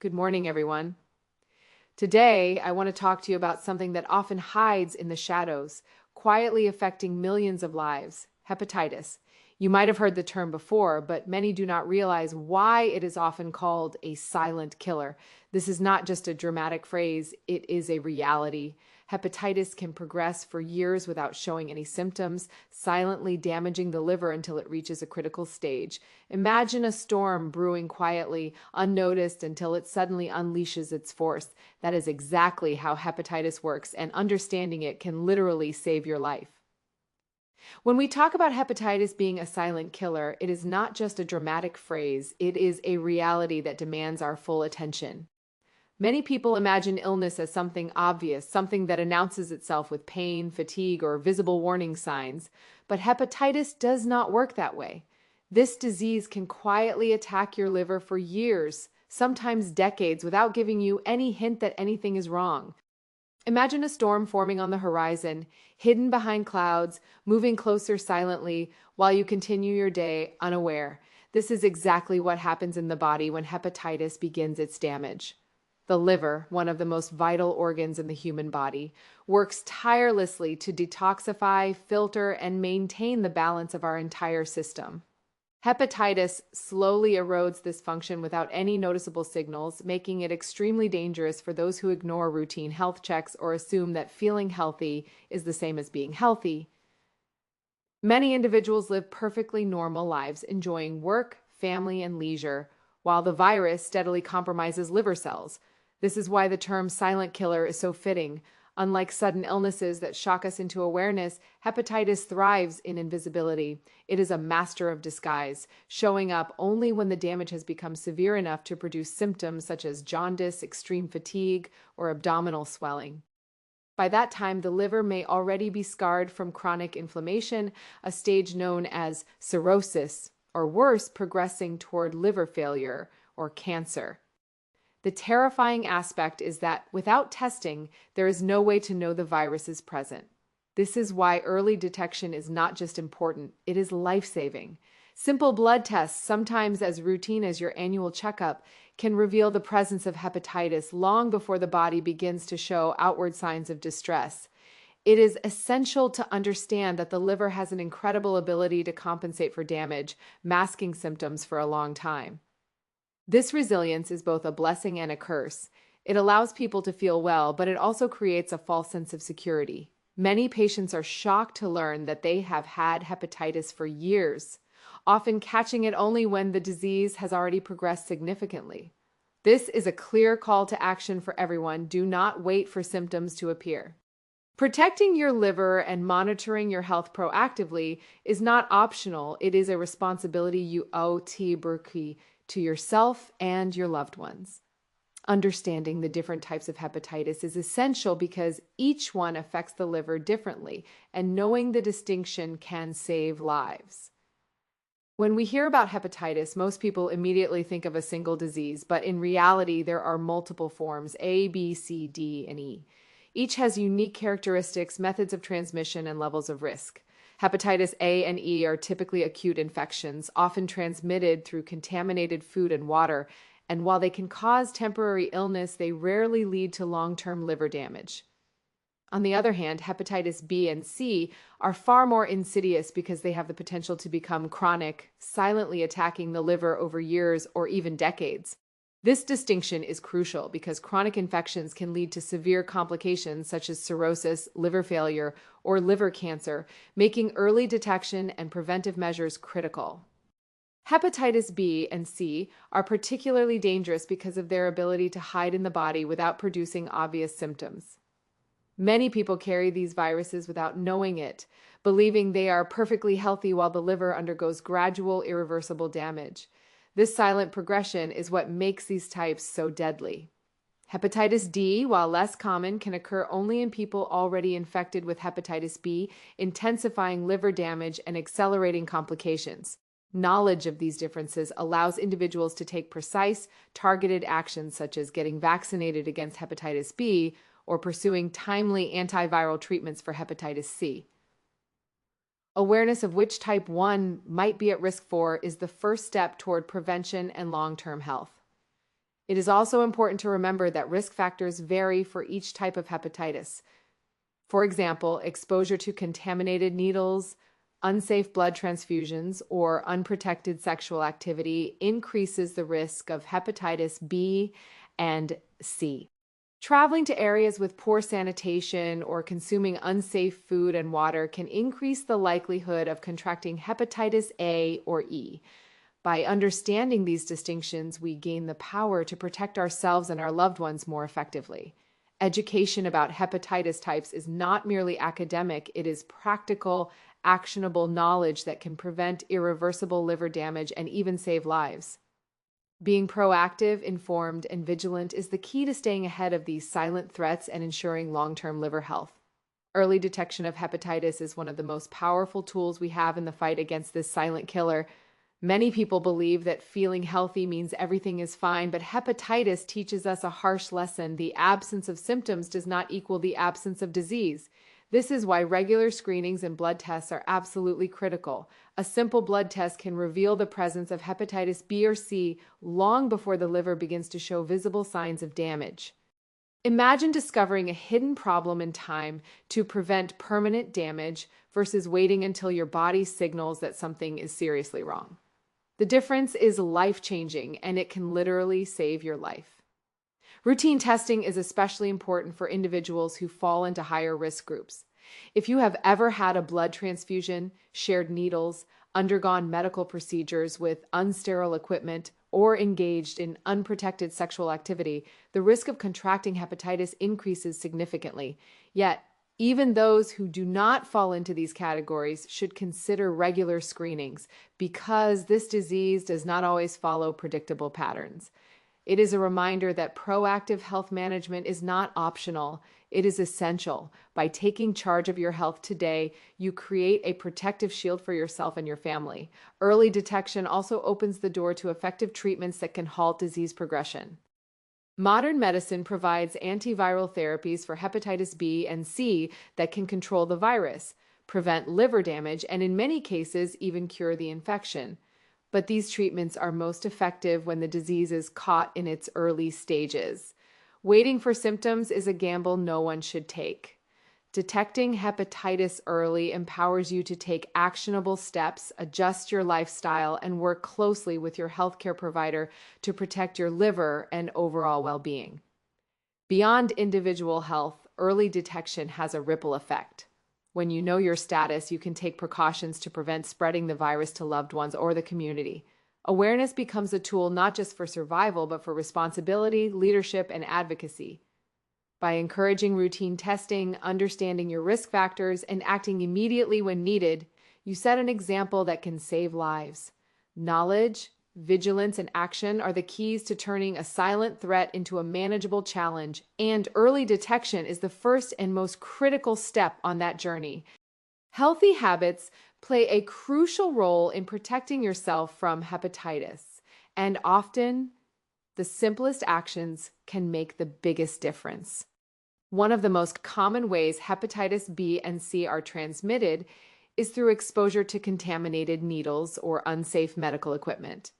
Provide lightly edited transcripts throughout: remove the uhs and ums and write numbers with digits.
Good morning, everyone. Today, I want to talk to you about something that often hides in the shadows, quietly affecting millions of lives: hepatitis. You might have heard the term before, but many do not realize why it is often called a silent killer. This is not just a dramatic phrase, it is a reality. Hepatitis can progress for years without showing any symptoms, silently damaging the liver until it reaches a critical stage. Imagine a storm brewing quietly, unnoticed, until it suddenly unleashes its force. That is exactly how hepatitis works, and understanding it can literally save your life. When we talk about hepatitis being a silent killer, it is not just a dramatic phrase, it is a reality that demands our full attention. Many people imagine illness as something obvious, something that announces itself with pain, fatigue, or visible warning signs. But hepatitis does not work that way. This disease can quietly attack your liver for years, sometimes decades, without giving you any hint that anything is wrong. Imagine a storm forming on the horizon, hidden behind clouds, moving closer silently while you continue your day unaware. This is exactly what happens in the body when hepatitis begins its damage. The liver, one of the most vital organs in the human body, works tirelessly to detoxify, filter, and maintain the balance of our entire system. Hepatitis slowly erodes this function without any noticeable signals, making it extremely dangerous for those who ignore routine health checks or assume that feeling healthy is the same as being healthy. Many individuals live perfectly normal lives, enjoying work, family, and leisure, while the virus steadily compromises liver cells. This is why the term silent killer is so fitting. Unlike sudden illnesses that shock us into awareness, hepatitis thrives in invisibility. It is a master of disguise, showing up only when the damage has become severe enough to produce symptoms such as jaundice, extreme fatigue, or abdominal swelling. By that time, the liver may already be scarred from chronic inflammation, a stage known as cirrhosis, or worse, progressing toward liver failure or cancer. The terrifying aspect is that without testing, there is no way to know the virus is present. This is why early detection is not just important, it is life-saving. Simple blood tests, sometimes as routine as your annual checkup, can reveal the presence of hepatitis long before the body begins to show outward signs of distress. It is essential to understand that the liver has an incredible ability to compensate for damage, masking symptoms for a long time. This resilience is both a blessing and a curse. It allows people to feel well, but it also creates a false sense of security. Many patients are shocked to learn that they have had hepatitis for years, often catching it only when the disease has already progressed significantly. This is a clear call to action for everyone. Do not wait for symptoms to appear. Protecting your liver and monitoring your health proactively is not optional. It is a responsibility you owe to yourself and your loved ones. Understanding the different types of hepatitis is essential because each one affects the liver differently, and knowing the distinction can save lives. When we hear about hepatitis, most people immediately think of a single disease, but in reality, there are multiple forms: A, B, C, D, and E. Each has unique characteristics, methods of transmission, and levels of risk. Hepatitis A and E are typically acute infections, often transmitted through contaminated food and water, and while they can cause temporary illness, they rarely lead to long-term liver damage. On the other hand, hepatitis B and C are far more insidious because they have the potential to become chronic, silently attacking the liver over years or even decades. This distinction is crucial because chronic infections can lead to severe complications such as cirrhosis, liver failure, or liver cancer, making early detection and preventive measures critical. Hepatitis B and C are particularly dangerous because of their ability to hide in the body without producing obvious symptoms. Many people carry these viruses without knowing it, believing they are perfectly healthy while the liver undergoes gradual, irreversible damage. This silent progression is what makes these types so deadly. Hepatitis D, while less common, can occur only in people already infected with hepatitis B, intensifying liver damage and accelerating complications. Knowledge of these differences allows individuals to take precise, targeted actions such as getting vaccinated against hepatitis B or pursuing timely antiviral treatments for hepatitis C. Awareness of which type 1 might be at risk for is the first step toward prevention and long-term health. It is also important to remember that risk factors vary for each type of hepatitis. For example, exposure to contaminated needles, unsafe blood transfusions, or unprotected sexual activity increases the risk of hepatitis B and C. Traveling to areas with poor sanitation or consuming unsafe food and water can increase the likelihood of contracting hepatitis A or E. By understanding these distinctions, we gain the power to protect ourselves and our loved ones more effectively. Education about hepatitis types is not merely academic, it is practical, actionable knowledge that can prevent irreversible liver damage and even save lives. Being proactive, informed, and vigilant is the key to staying ahead of these silent threats and ensuring long-term liver health. Early detection of hepatitis is one of the most powerful tools we have in the fight against this silent killer. Many people believe that feeling healthy means everything is fine, but hepatitis teaches us a harsh lesson. The absence of symptoms does not equal the absence of disease. This is why regular screenings and blood tests are absolutely critical. A simple blood test can reveal the presence of hepatitis B or C long before the liver begins to show visible signs of damage. Imagine discovering a hidden problem in time to prevent permanent damage versus waiting until your body signals that something is seriously wrong. The difference is life-changing, and it can literally save your life. Routine testing is especially important for individuals who fall into higher risk groups. If you have ever had a blood transfusion, shared needles, undergone medical procedures with unsterile equipment, or engaged in unprotected sexual activity, the risk of contracting hepatitis increases significantly. Yet, even those who do not fall into these categories should consider regular screenings because this disease does not always follow predictable patterns. It is a reminder that proactive health management is not optional. It is essential. By taking charge of your health today, you create a protective shield for yourself and your family. Early detection also opens the door to effective treatments that can halt disease progression. Modern medicine provides antiviral therapies for hepatitis B and C that can control the virus, prevent liver damage, and in many cases, even cure the infection. But these treatments are most effective when the disease is caught in its early stages. Waiting for symptoms is a gamble no one should take. Detecting hepatitis early empowers you to take actionable steps, adjust your lifestyle, and work closely with your healthcare provider to protect your liver and overall well-being. Beyond individual health, early detection has a ripple effect. When you know your status, you can take precautions to prevent spreading the virus to loved ones or the community. Awareness becomes a tool not just for survival, but for responsibility, leadership, and advocacy. By encouraging routine testing, understanding your risk factors, and acting immediately when needed, you set an example that can save lives. Knowledge, vigilance, and action are the keys to turning a silent threat into a manageable challenge, and early detection is the first and most critical step on that journey. Healthy habits play a crucial role in protecting yourself from hepatitis, and often the simplest actions can make the biggest difference. One of the most common ways hepatitis B and C are transmitted is through exposure to contaminated needles or unsafe medical equipment.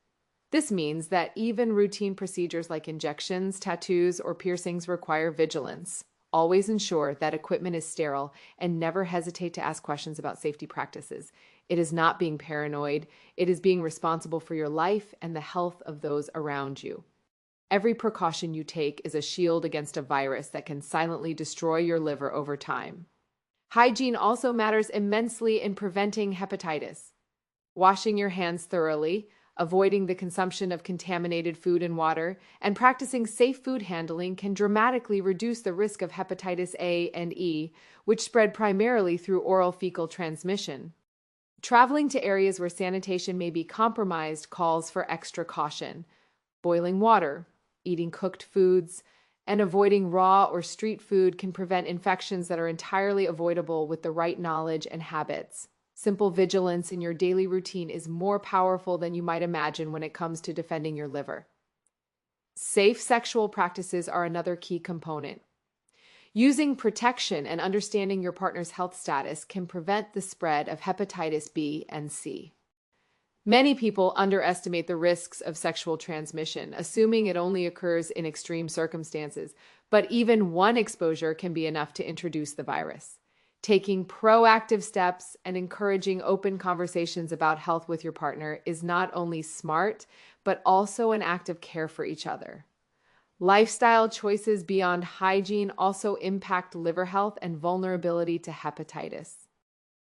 This means that even routine procedures like injections, tattoos, or piercings require vigilance. Always ensure that equipment is sterile and never hesitate to ask questions about safety practices. It is not being paranoid, it is being responsible for your life and the health of those around you. Every precaution you take is a shield against a virus that can silently destroy your liver over time. Hygiene also matters immensely in preventing hepatitis. Washing your hands thoroughly, avoiding the consumption of contaminated food and water, and practicing safe food handling can dramatically reduce the risk of hepatitis A and E, which spread primarily through oral fecal transmission. Traveling to areas where sanitation may be compromised calls for extra caution. Boiling water, eating cooked foods, and avoiding raw or street food can prevent infections that are entirely avoidable with the right knowledge and habits. Simple vigilance in your daily routine is more powerful than you might imagine when it comes to defending your liver. Safe sexual practices are another key component. Using protection and understanding your partner's health status can prevent the spread of hepatitis B and C. Many people underestimate the risks of sexual transmission, assuming it only occurs in extreme circumstances. But even one exposure can be enough to introduce the virus. Taking proactive steps and encouraging open conversations about health with your partner is not only smart, but also an act of care for each other. Lifestyle choices beyond hygiene also impact liver health and vulnerability to hepatitis.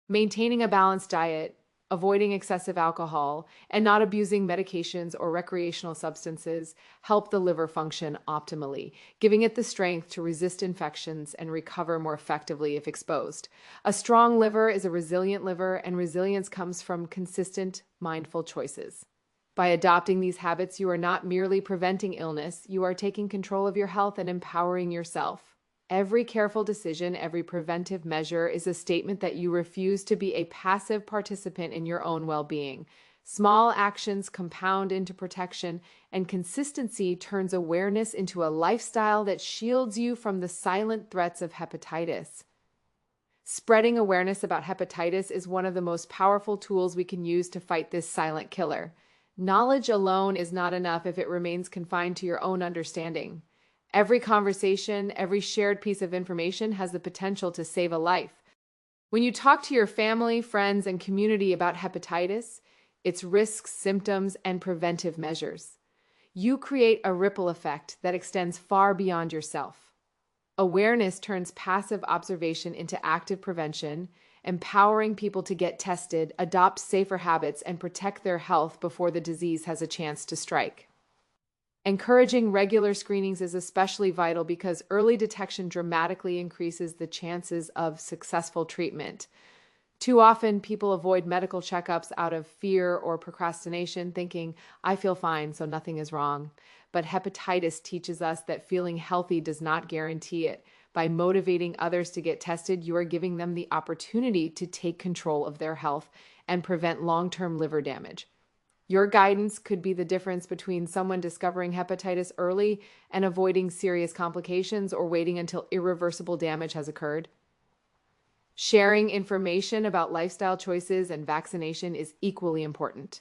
Maintaining a balanced diet, avoiding excessive alcohol, and not abusing medications or recreational substances help the liver function optimally, giving it the strength to resist infections and recover more effectively if exposed. A strong liver is a resilient liver, and resilience comes from consistent, mindful choices. By adopting these habits, you are not merely preventing illness, you are taking control of your health and empowering yourself. Every careful decision, every preventive measure is a statement that you refuse to be a passive participant in your own well-being. Small actions compound into protection, and consistency turns awareness into a lifestyle that shields you from the silent threats of hepatitis. Spreading awareness about hepatitis is one of the most powerful tools we can use to fight this silent killer. Knowledge alone is not enough if it remains confined to your own understanding. Every conversation, every shared piece of information has the potential to save a life. When you talk to your family, friends, and community about hepatitis, its risks, symptoms, and preventive measures, you create a ripple effect that extends far beyond yourself. Awareness turns passive observation into active prevention, empowering people to get tested, adopt safer habits, and protect their health before the disease has a chance to strike. Encouraging regular screenings is especially vital because early detection dramatically increases the chances of successful treatment. Too often, people avoid medical checkups out of fear or procrastination, thinking, I feel fine, so nothing is wrong. But hepatitis teaches us that feeling healthy does not guarantee it. By motivating others to get tested, you are giving them the opportunity to take control of their health and prevent long-term liver damage. Your guidance could be the difference between someone discovering hepatitis early and avoiding serious complications or waiting until irreversible damage has occurred. Sharing information about lifestyle choices and vaccination is equally important.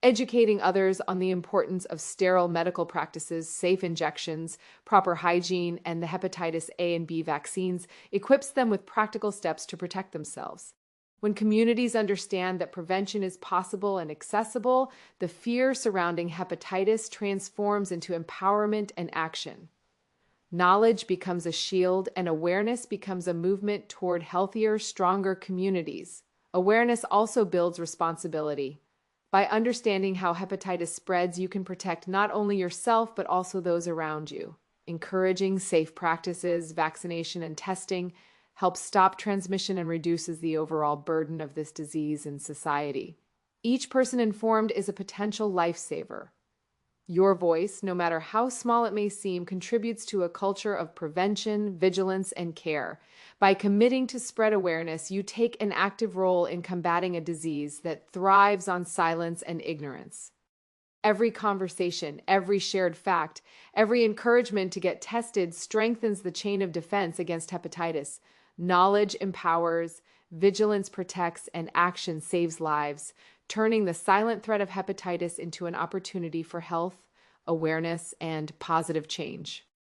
Educating others on the importance of sterile medical practices, safe injections, proper hygiene, and the hepatitis A and B vaccines equips them with practical steps to protect themselves. When communities understand that prevention is possible and accessible, the fear surrounding hepatitis transforms into empowerment and action. Knowledge becomes a shield, and awareness becomes a movement toward healthier, stronger communities. Awareness also builds responsibility. By understanding how hepatitis spreads, you can protect not only yourself, but also those around you. Encouraging safe practices, vaccination, and testing helps stop transmission and reduces the overall burden of this disease in society. Each person informed is a potential lifesaver. Your voice, no matter how small it may seem, contributes to a culture of prevention, vigilance, and care. By committing to spread awareness, you take an active role in combating a disease that thrives on silence and ignorance. Every conversation, every shared fact, every encouragement to get tested strengthens the chain of defense against hepatitis. Knowledge empowers, vigilance protects, and action saves lives, turning the silent threat of hepatitis into an opportunity for health, awareness, and positive change.